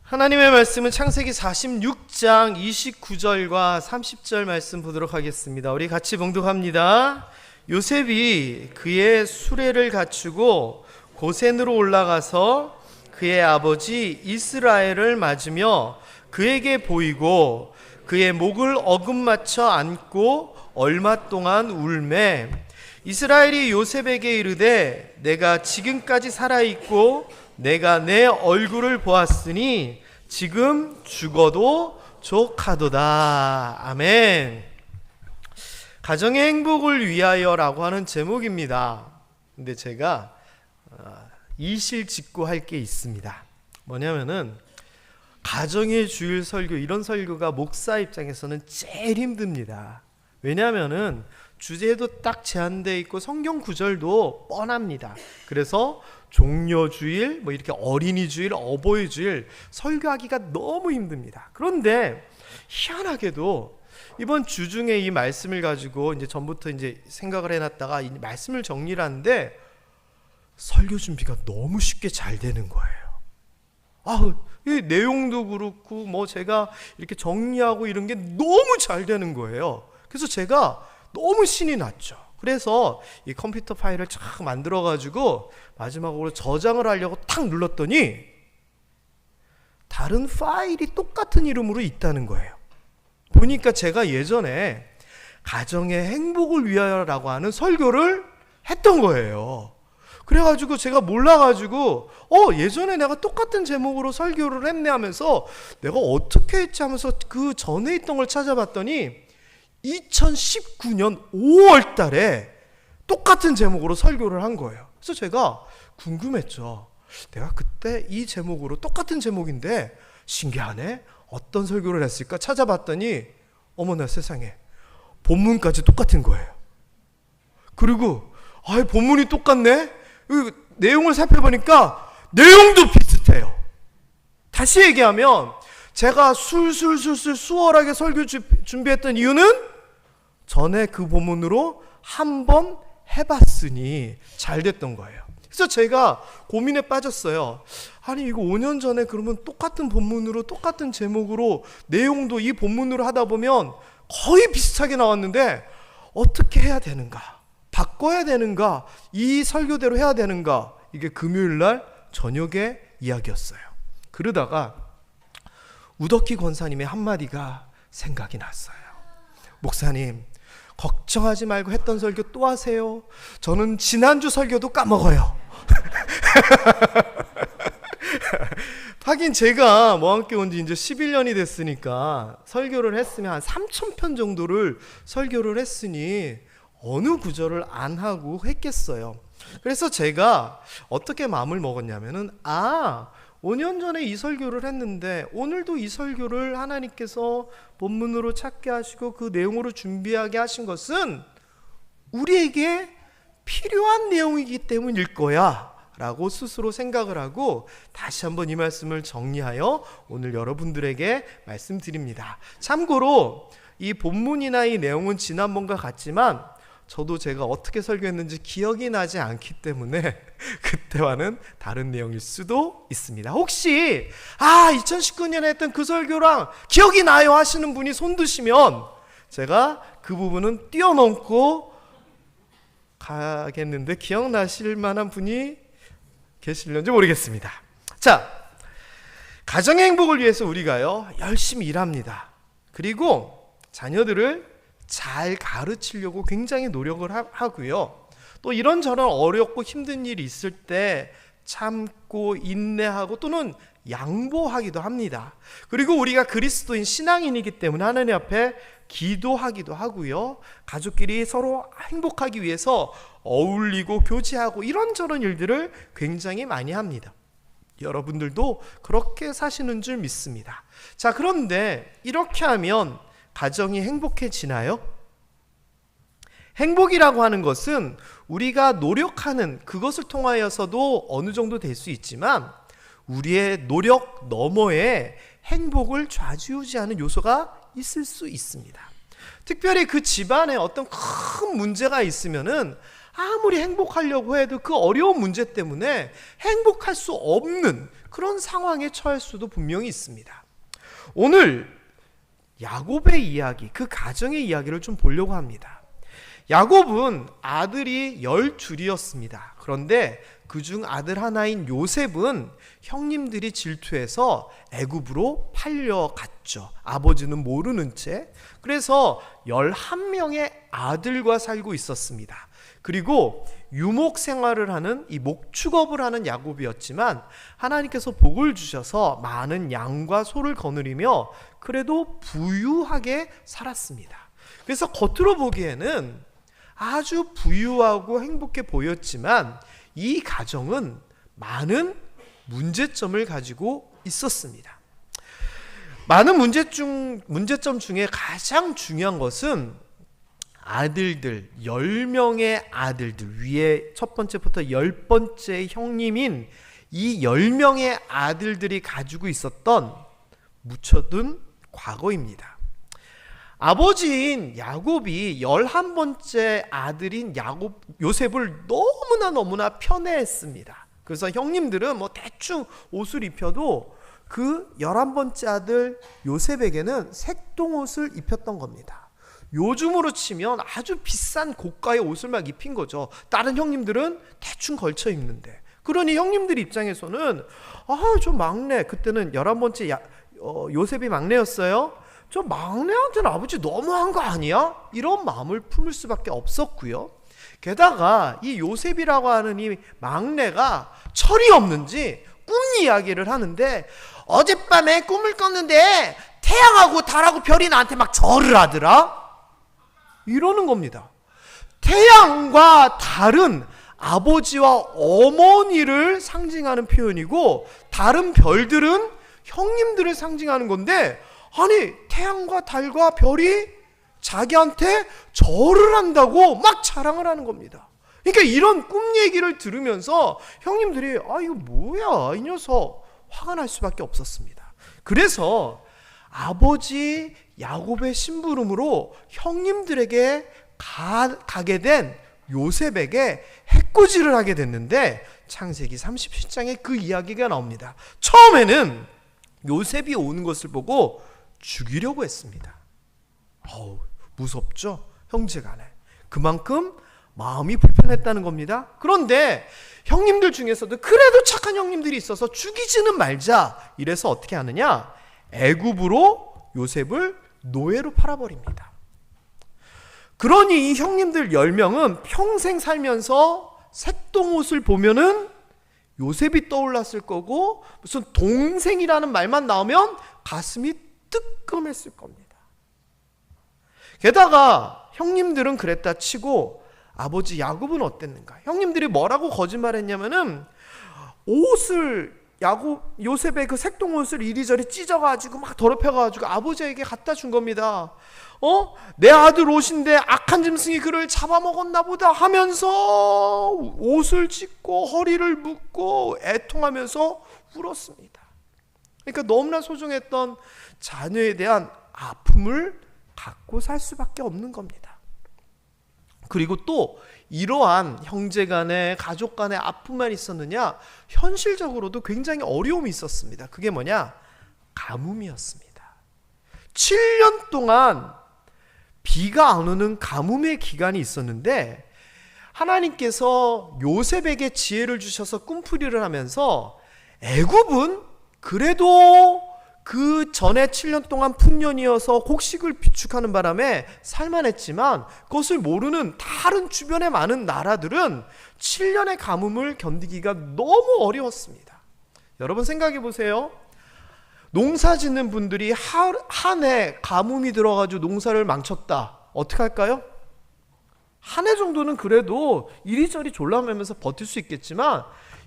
하나님의 말씀은 창세기 46장 29절과 30절 말씀 보도록 하겠습니다. 우리 같이 봉독합니다. 요셉이 그의 수레를 갖추고 고센으로 올라가서 그의 아버지 이스라엘을 맞으며 그에게 보이고 그의 목을 어금맞춰 안고 얼마 동안 울매 이스라엘이 요셉에게 이르되 내가 지금까지 살아있고 내가 내 얼굴을 보았으니 지금 죽어도 족하도다. 아멘. 가정의 행복을 위하여라고 하는 제목입니다. 근데 제가 이실직고 할 게 있습니다. 뭐냐면은 가정의 주일 설교, 이런 설교가 목사 입장에서는 제일 힘듭니다. 왜냐하면은 주제도 딱 제한되어 있고 성경 구절도 뻔합니다. 그래서 종려주일, 이렇게 어린이주일, 어버이주일 설교하기가 너무 힘듭니다. 그런데 희한하게도 이번 주중에 이 말씀을 가지고 이제 전부터 이제 생각을 해놨다가 이 말씀을 정리를 하는데 설교 준비가 너무 쉽게 잘 되는 거예요. 이 내용도 그렇고 제가 이렇게 정리하고 이런 게 너무 잘 되는 거예요. 그래서 제가 너무 신이 났죠. 그래서 이 컴퓨터 파일을 쫙 만들어 가지고 마지막으로 저장을 하려고 탁 눌렀더니 다른 파일이 똑같은 이름으로 있다는 거예요. 보니까 제가 예전에 가정의 행복을 위하여라고 하는 설교를 했던 거예요. 그래가지고 제가 몰라가지고 예전에 내가 똑같은 제목으로 설교를 했네 하면서 내가 어떻게 했지 하면서 그 전에 있던 걸 찾아봤더니 2019년 5월 달에 똑같은 제목으로 설교를 한 거예요. 그래서 제가 궁금했죠. 내가 그때 이 제목으로 똑같은 제목인데 신기하네. 어떤 설교를 했을까 찾아봤더니 어머나 세상에 본문까지 똑같은 거예요. 그리고 본문이 똑같네. 내용을 살펴보니까 내용도 비슷해요. 다시 얘기하면 제가 술술술술 수월하게 설교 준비했던 이유는 전에 그 본문으로 한번 해봤으니 잘 됐던 거예요. 그래서 제가 고민에 빠졌어요. 이거 5년 전에 그러면 똑같은 본문으로 똑같은 제목으로 내용도 이 본문으로 하다 보면 거의 비슷하게 나왔는데 어떻게 해야 되는가? 바꿔야 되는가? 이 설교대로 해야 되는가? 이게 금요일날 저녁에 이야기였어요. 그러다가 우덕희 권사님의 한마디가 생각이 났어요. 목사님, 걱정하지 말고 했던 설교 또 하세요. 저는 지난주 설교도 까먹어요. 하긴 제가 함께 온 지 이제 11년이 됐으니까 설교를 했으면 한 3,000편 정도를 설교를 했으니 어느 구절을 안 하고 했겠어요. 그래서 제가 어떻게 마음을 먹었냐면은 5년 전에 이 설교를 했는데 오늘도 이 설교를 하나님께서 본문으로 찾게 하시고 그 내용으로 준비하게 하신 것은 우리에게 필요한 내용이기 때문일 거야 라고 스스로 생각을 하고 다시 한번 이 말씀을 정리하여 오늘 여러분들에게 말씀드립니다. 참고로 이 본문이나 이 내용은 지난번과 같지만 저도 제가 어떻게 설교했는지 기억이 나지 않기 때문에 그때와는 다른 내용일 수도 있습니다. 혹시 2019년에 했던 그 설교랑 기억이 나요 하시는 분이 손 드시면 제가 그 부분은 뛰어넘고 가겠는데 기억나실 만한 분이 계실는지 모르겠습니다. 자, 가정의 행복을 위해서 우리가요 열심히 일합니다. 그리고 자녀들을 잘 가르치려고 굉장히 노력을 하고요. 또 이런저런 어렵고 힘든 일이 있을 때 참고 인내하고 또는 양보하기도 합니다. 그리고 우리가 그리스도인 신앙인이기 때문에 하나님 앞에 기도하기도 하고요. 가족끼리 서로 행복하기 위해서 어울리고 교제하고 이런저런 일들을 굉장히 많이 합니다. 여러분들도 그렇게 사시는 줄 믿습니다. 자, 그런데 이렇게 하면 가정이 행복해지나요? 행복이라고 하는 것은 우리가 노력하는 그것을 통하여서도 어느 정도 될 수 있지만 우리의 노력 너머에 행복을 좌지우지하는 요소가 있을 수 있습니다. 특별히 그 집안에 어떤 큰 문제가 있으면은 아무리 행복하려고 해도 그 어려운 문제 때문에 행복할 수 없는 그런 상황에 처할 수도 분명히 있습니다. 오늘 야곱의 이야기, 그 가정의 이야기를 좀 보려고 합니다. 야곱은 아들이 10줄이었습니다. 그런데 그중 아들 하나인 요셉은 형님들이 질투해서 애굽으로 팔려갔죠. 아버지는 모르는 채. 그래서 11명의 아들과 살고 있었습니다. 그리고 유목 생활을 하는, 이 목축업을 하는 야곱이었지만 하나님께서 복을 주셔서 많은 양과 소를 거느리며 그래도 부유하게 살았습니다. 그래서 겉으로 보기에는 아주 부유하고 행복해 보였지만 이 가정은 많은 문제점을 가지고 있었습니다. 많은 문제점 중에 가장 중요한 것은 아들들, 10명의 아들들, 위에 첫 번째부터 10번째 형님인 이 10명의 아들들이 가지고 있었던 묻혀둔 과거입니다. 아버지인 야곱이 11번째 아들인 요셉을 너무나 편애했습니다. 그래서 형님들은 뭐 대충 옷을 입혀도 그 11번째 아들 요셉에게는 색동옷을 입혔던 겁니다. 요즘으로 치면 아주 비싼 고가의 옷을 막 입힌 거죠. 다른 형님들은 대충 걸쳐 입는데. 그러니 형님들 입장에서는 저 막내, 그때는 11번째 요셉이 막내였어요. 저 막내한테는 아버지 너무한 거 아니야? 이런 마음을 품을 수밖에 없었고요. 게다가 이 요셉이라고 하는 이 막내가 철이 없는지 꿈 이야기를 하는데 어젯밤에 꿈을 꿨는데 태양하고 달하고 별이 나한테 막 절을 하더라? 이러는 겁니다. 태양과 달은 아버지와 어머니를 상징하는 표현이고 다른 별들은 형님들을 상징하는 건데 아니 태양과 달과 별이 자기한테 절을 한다고 막 자랑을 하는 겁니다. 그러니까 이런 꿈 얘기를 들으면서 형님들이 이거 뭐야 이 녀석 화가 날 수밖에 없었습니다. 그래서 아버지 야곱의 심부름으로 형님들에게 가게 된 요셉에게 해코지를 하게 됐는데 창세기 37장에 그 이야기가 나옵니다. 처음에는 요셉이 오는 것을 보고 죽이려고 했습니다. 무섭죠? 형제간에. 그만큼 마음이 불편했다는 겁니다. 그런데 형님들 중에서도 그래도 착한 형님들이 있어서 죽이지는 말자. 이래서 어떻게 하느냐? 애굽으로 요셉을 노예로 팔아버립니다. 그러니 이 형님들 10명은 평생 살면서 색동옷을 보면은 요셉이 떠올랐을 거고 무슨 동생이라는 말만 나오면 가슴이 뜨끔했을 겁니다. 게다가 형님들은 그랬다 치고 아버지 야곱은 어땠는가? 형님들이 뭐라고 거짓말했냐면은 요셉의 그 색동옷을 이리저리 찢어가지고 막 더럽혀가지고 아버지에게 갖다 준 겁니다. 내 아들 옷인데 악한 짐승이 그를 잡아먹었나 보다 하면서 옷을 찢고 허리를 묶고 애통하면서 울었습니다. 그러니까 너무나 소중했던 자녀에 대한 아픔을 갖고 살 수밖에 없는 겁니다. 그리고 또 이러한 형제간의 가족간의 아픔만 있었느냐? 현실적으로도 굉장히 어려움이 있었습니다. 그게 뭐냐? 가뭄이었습니다. 7년 동안 비가 안 오는 가뭄의 기간이 있었는데 하나님께서 요셉에게 지혜를 주셔서 꿈풀이를 하면서 애굽은 그래도 그 전에 7년 동안 풍년이어서 곡식을 비축하는 바람에 살만했지만 그것을 모르는 다른 주변의 많은 나라들은 7년의 가뭄을 견디기가 너무 어려웠습니다. 여러분 생각해 보세요. 농사 짓는 분들이 한 해 가뭄이 들어가지고 농사를 망쳤다. 어떻게 할까요? 한 해 정도는 그래도 이리저리 졸라매면서 버틸 수 있겠지만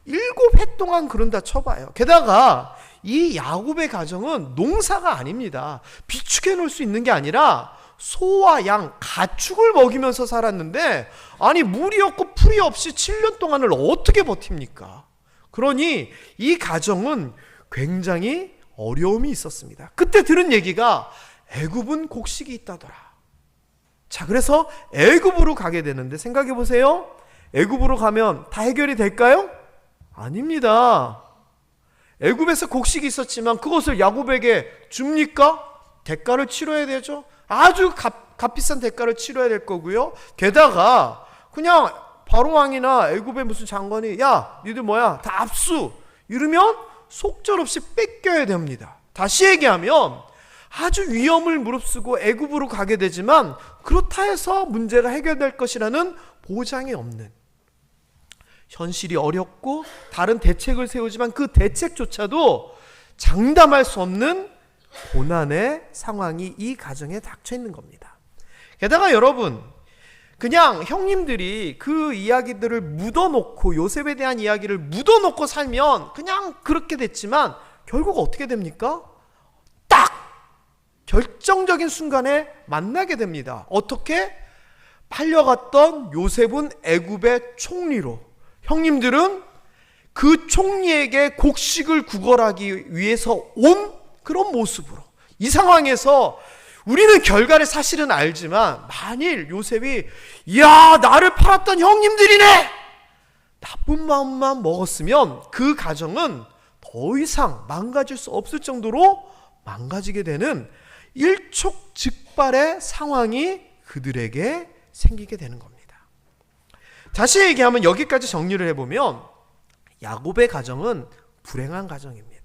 7해 동안 그런다 쳐봐요. 게다가 이 야곱의 가정은 농사가 아닙니다. 비축해 놓을 수 있는 게 아니라 소와 양, 가축을 먹이면서 살았는데 아니 물이 없고 풀이 없이 7년 동안을 어떻게 버팁니까? 그러니 이 가정은 굉장히 어려움이 있었습니다. 그때 들은 얘기가 애굽은 곡식이 있다더라. 자, 그래서 애굽으로 가게 되는데 생각해 보세요. 애굽으로 가면 다 해결이 될까요? 아닙니다. 애굽에서 곡식이 있었지만 그것을 야곱에게 줍니까? 대가를 치러야 되죠. 아주 값비싼 대가를 치러야 될 거고요. 게다가 그냥 바로 왕이나 애굽의 무슨 장관이 야 니들 뭐야 다 압수 이러면 속절없이 뺏겨야 됩니다. 다시 얘기하면 아주 위험을 무릅쓰고 애굽으로 가게 되지만 그렇다 해서 문제가 해결될 것이라는 보장이 없는, 현실이 어렵고 다른 대책을 세우지만 그 대책조차도 장담할 수 없는 고난의 상황이 이 가정에 닥쳐 있는 겁니다. 게다가 여러분, 그냥 형님들이 그 이야기들을 묻어놓고, 요셉에 대한 이야기를 묻어놓고 살면 그냥 그렇게 됐지만 결국 어떻게 됩니까? 딱 결정적인 순간에 만나게 됩니다. 어떻게? 팔려갔던 요셉은 애굽의 총리로, 형님들은 그 총리에게 곡식을 구걸하기 위해서 온 그런 모습으로, 이 상황에서 우리는 결과를 사실은 알지만 만일 요셉이 야 나를 팔았던 형님들이네 나쁜 마음만 먹었으면 그 가정은 더 이상 망가질 수 없을 정도로 망가지게 되는 일촉즉발의 상황이 그들에게 생기게 되는 겁니다. 다시 얘기하면 여기까지 정리를 해보면 야곱의 가정은 불행한 가정입니다.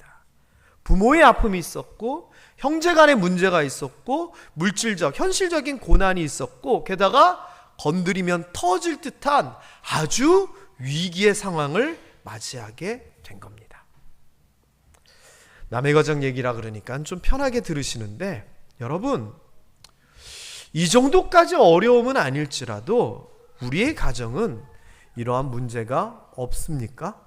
부모의 아픔이 있었고 형제 간의 문제가 있었고 물질적, 현실적인 고난이 있었고 게다가 건드리면 터질 듯한 아주 위기의 상황을 맞이하게 된 겁니다. 남의 가정 얘기라 그러니까 좀 편하게 들으시는데 여러분, 이 정도까지 어려움은 아닐지라도 우리의 가정은 이러한 문제가 없습니까?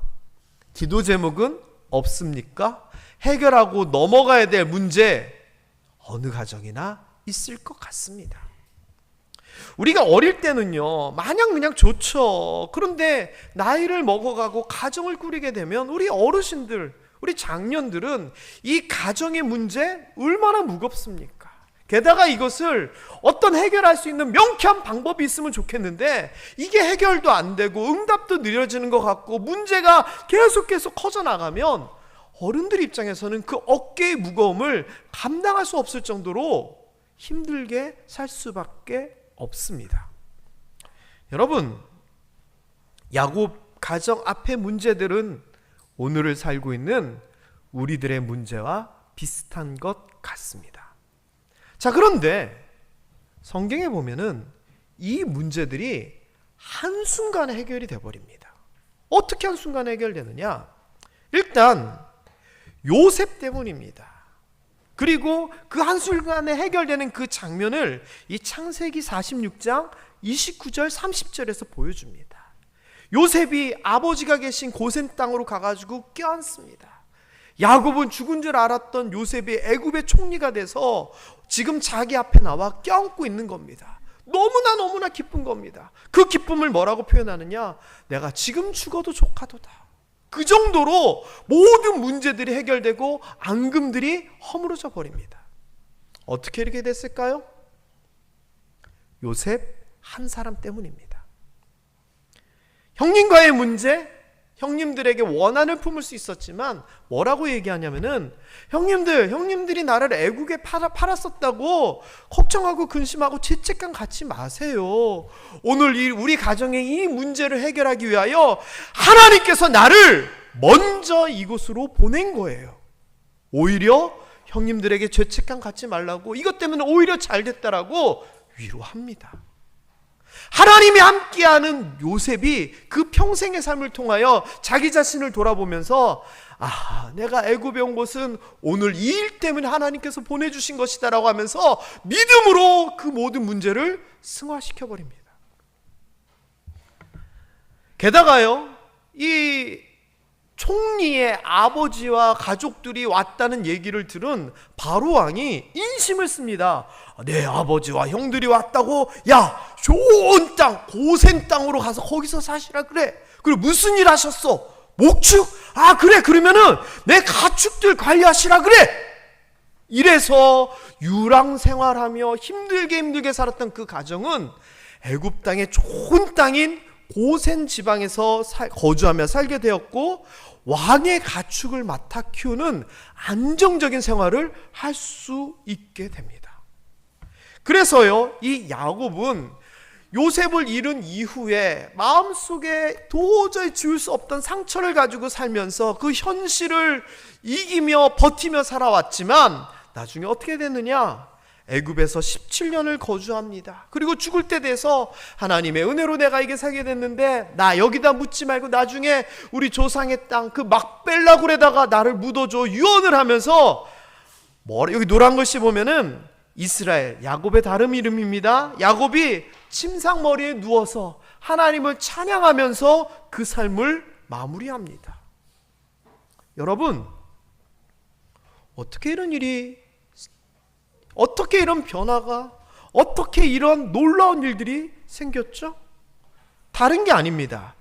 기도 제목은 없습니까? 해결하고 넘어가야 될 문제 어느 가정이나 있을 것 같습니다. 우리가 어릴 때는요 마냥 그냥 좋죠. 그런데 나이를 먹어가고 가정을 꾸리게 되면 우리 어르신들, 우리 장년들은 이 가정의 문제 얼마나 무겁습니까? 게다가 이것을 어떤 해결할 수 있는 명쾌한 방법이 있으면 좋겠는데 이게 해결도 안 되고 응답도 느려지는 것 같고 문제가 계속해서 커져나가면 어른들 입장에서는 그 어깨의 무거움을 감당할 수 없을 정도로 힘들게 살 수밖에 없습니다. 여러분, 야곱 가정 앞의 문제들은 오늘을 살고 있는 우리들의 문제와 비슷한 것 같습니다. 자, 그런데 성경에 보면은 이 문제들이 한순간에 해결이 되어버립니다. 어떻게 한순간에 해결되느냐? 일단 요셉 때문입니다. 그리고 그 한순간에 해결되는 그 장면을 이 창세기 46장 29절 30절에서 보여줍니다. 요셉이 아버지가 계신 고센 땅으로 가가지고 껴안습니다. 야곱은 죽은 줄 알았던 요셉이 애굽의 총리가 돼서 지금 자기 앞에 나와 껴안고 있는 겁니다. 너무나 기쁜 겁니다. 그 기쁨을 뭐라고 표현하느냐? 내가 지금 죽어도 조카도다. 그 정도로 모든 문제들이 해결되고 앙금들이 허물어져 버립니다. 어떻게 이렇게 됐을까요? 요셉 한 사람 때문입니다. 형님과의 문제, 형님들에게 원한을 품을 수 있었지만 뭐라고 얘기하냐면은 형님들이 나를 애국에 팔았었다고 걱정하고 근심하고 죄책감 갖지 마세요. 오늘 우리 가정의 이 문제를 해결하기 위하여 하나님께서 나를 먼저 이곳으로 보낸 거예요. 오히려 형님들에게 죄책감 갖지 말라고, 이것 때문에 오히려 잘 됐다라고 위로합니다. 하나님이 함께하는 요셉이 그 평생의 삶을 통하여 자기 자신을 돌아보면서 내가 애굽에 온 것은 오늘 이 일 때문에 하나님께서 보내주신 것이다 라고 하면서 믿음으로 그 모든 문제를 승화시켜버립니다. 게다가요, 이 총리의 아버지와 가족들이 왔다는 얘기를 들은 바로 왕이 인심을 씁니다. 내 아버지와 형들이 왔다고, 야 좋은 땅 고센 땅으로 가서 거기서 사시라 그래. 그리고 무슨 일 하셨어? 목축? 그래, 그러면은 내 가축들 관리하시라 그래. 이래서 유랑 생활하며 힘들게 살았던 그 가정은 애굽 땅의 좋은 땅인 고센 지방에서 거주하며 살게 되었고 왕의 가축을 맡아 키우는 안정적인 생활을 할 수 있게 됩니다. 그래서요, 이 야곱은 요셉을 잃은 이후에 마음속에 도저히 지울 수 없던 상처를 가지고 살면서 그 현실을 이기며 버티며 살아왔지만 나중에 어떻게 됐느냐? 애굽에서 17년을 거주합니다. 그리고 죽을 때 돼서 하나님의 은혜로 내가 이게 살게 됐는데 나 여기다 묻지 말고 나중에 우리 조상의 땅 그 막벨라굴에다가 나를 묻어줘 유언을 하면서 여기 노란 글씨 보면은 이스라엘, 야곱의 다른 이름입니다. 야곱이 침상머리에 누워서 하나님을 찬양하면서 그 삶을 마무리합니다. 여러분, 어떻게 이런 변화가, 어떻게 이런 놀라운 일들이 생겼죠? 다른 게 아닙니다.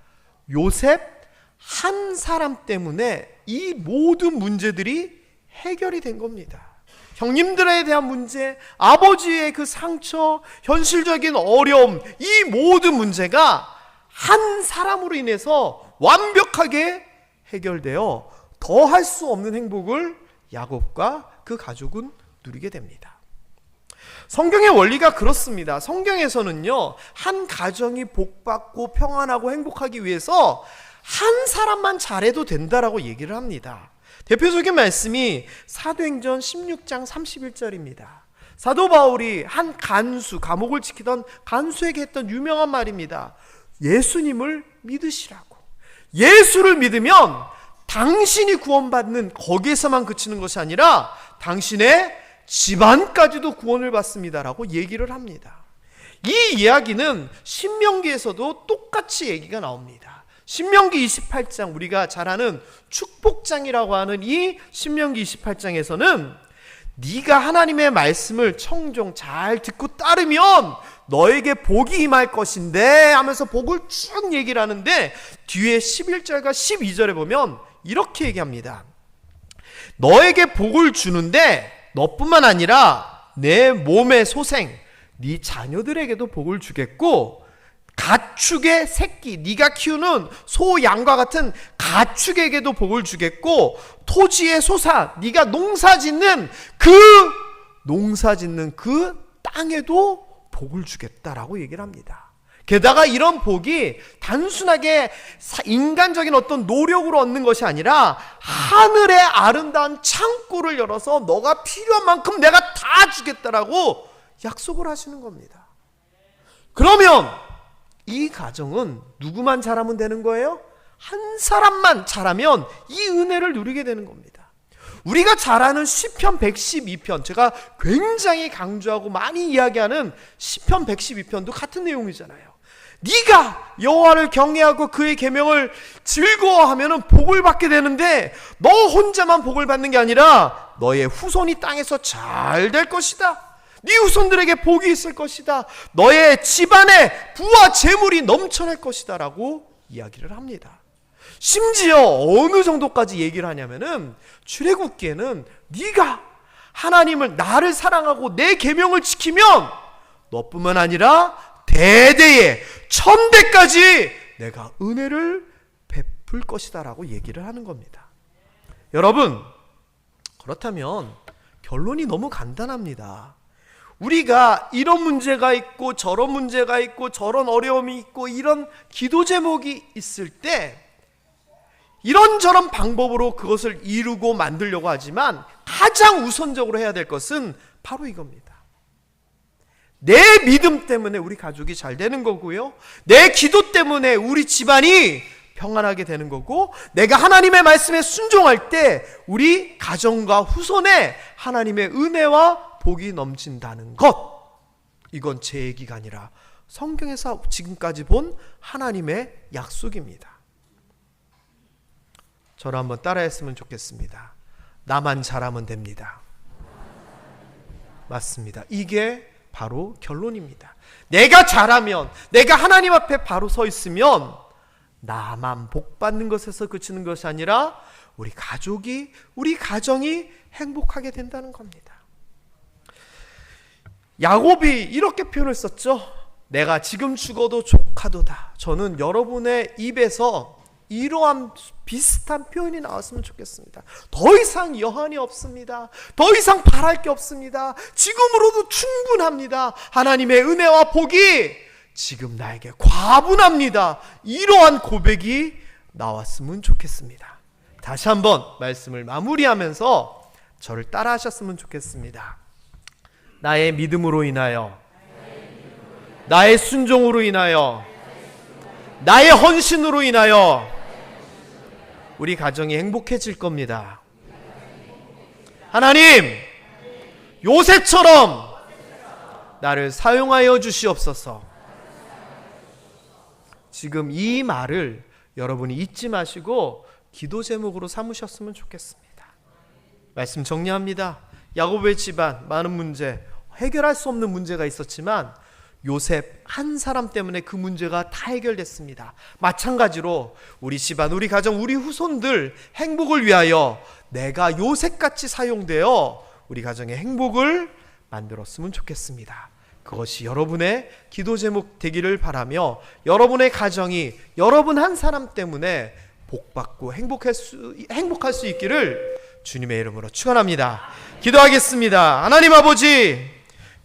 요셉 한 사람 때문에 이 모든 문제들이 해결이 된 겁니다. 형님들에 대한 문제, 아버지의 그 상처, 현실적인 어려움, 이 모든 문제가 한 사람으로 인해서 완벽하게 해결되어 더할 수 없는 행복을 야곱과 그 가족은 누리게 됩니다. 성경의 원리가 그렇습니다. 성경에서는요, 한 가정이 복받고 평안하고 행복하기 위해서 한 사람만 잘해도 된다라고 얘기를 합니다. 대표적인 말씀이 사도행전 16장 31절입니다. 사도 바울이 한 간수, 감옥을 지키던 간수에게 했던 유명한 말입니다. 예수님을 믿으시라고. 예수를 믿으면 당신이 구원받는 거기에서만 그치는 것이 아니라 당신의 집안까지도 구원을 받습니다라고 얘기를 합니다. 이 이야기는 신명기에서도 똑같이 얘기가 나옵니다. 신명기 28장, 우리가 잘 아는 축복장이라고 하는 이 신명기 28장에서는 네가 하나님의 말씀을 청종 잘 듣고 따르면 너에게 복이 임할 것인데 하면서 복을 쭉 얘기를 하는데 뒤에 11절과 12절에 보면 이렇게 얘기합니다. 너에게 복을 주는데 너뿐만 아니라 내 몸의 소생, 네 자녀들에게도 복을 주겠고 가축의 새끼, 네가 키우는 소, 양과 같은 가축에게도 복을 주겠고 토지의 소사, 네가 농사짓는 그 땅에도 복을 주겠다라고 얘기를 합니다. 게다가 이런 복이 단순하게 인간적인 어떤 노력으로 얻는 것이 아니라 하늘의 아름다운 창고를 열어서 너가 필요한 만큼 내가 다 주겠다라고 약속을 하시는 겁니다. 그러면 이 가정은 누구만 잘하면 되는 거예요? 한 사람만 잘하면 이 은혜를 누리게 되는 겁니다. 우리가 잘 아는 시편 112편, 제가 굉장히 강조하고 많이 이야기하는 시편 112편도 같은 내용이잖아요. 네가 여호와를 경외하고 그의 계명을 즐거워하면 복을 받게 되는데 너 혼자만 복을 받는 게 아니라 너의 후손이 땅에서 잘 될 것이다. 네 후손들에게 복이 있을 것이다. 너의 집안에 부와 재물이 넘쳐날 것이다 라고 이야기를 합니다. 심지어 어느 정도까지 얘기를 하냐면은 출애굽기에는 네가 하나님을, 나를 사랑하고 내 계명을 지키면 너뿐만 아니라 대대에 천대까지 내가 은혜를 베풀 것이다 라고 얘기를 하는 겁니다. 여러분, 그렇다면 결론이 너무 간단합니다. 우리가 이런 문제가 있고 저런 문제가 있고 저런 어려움이 있고 이런 기도 제목이 있을 때 이런저런 방법으로 그것을 이루고 만들려고 하지만 가장 우선적으로 해야 될 것은 바로 이겁니다. 내 믿음 때문에 우리 가족이 잘 되는 거고요, 내 기도 때문에 우리 집안이 평안하게 되는 거고, 내가 하나님의 말씀에 순종할 때 우리 가정과 후손에 하나님의 은혜와 복이 넘친다는 것, 이건 제 얘기가 아니라 성경에서 지금까지 본 하나님의 약속입니다. 저를 한번 따라했으면 좋겠습니다. 나만 잘하면 됩니다. 맞습니다. 이게 바로 결론입니다. 내가 잘하면, 내가 하나님 앞에 바로 서 있으면 나만 복 받는 것에서 그치는 것이 아니라 우리 가족이, 우리 가정이 행복하게 된다는 겁니다. 야곱이 이렇게 표현을 썼죠. 내가 지금 죽어도 족하도다. 저는 여러분의 입에서 이러한 비슷한 표현이 나왔으면 좋겠습니다. 더 이상 여한이 없습니다. 더 이상 바랄 게 없습니다. 지금으로도 충분합니다. 하나님의 은혜와 복이 지금 나에게 과분합니다. 이러한 고백이 나왔으면 좋겠습니다. 다시 한번 말씀을 마무리하면서 저를 따라 하셨으면 좋겠습니다. 나의 믿음으로 인하여, 나의 순종으로 인하여, 나의 헌신으로 인하여 우리 가정이 행복해질 겁니다. 하나님, 요셉처럼 나를 사용하여 주시옵소서. 지금 이 말을 여러분이 잊지 마시고 기도 제목으로 삼으셨으면 좋겠습니다. 말씀 정리합니다. 야곱의 집안 많은 문제, 해결할 수 없는 문제가 있었지만 요셉 한 사람 때문에 그 문제가 다 해결됐습니다. 마찬가지로 우리 집안, 우리 가정, 우리 후손들 행복을 위하여 내가 요셉같이 사용되어 우리 가정의 행복을 만들었으면 좋겠습니다. 그것이 여러분의 기도 제목 되기를 바라며 여러분의 가정이 여러분 한 사람 때문에 복받고 행복할 수 있기를 주님의 이름으로 축원합니다. 기도하겠습니다. 하나님 아버지,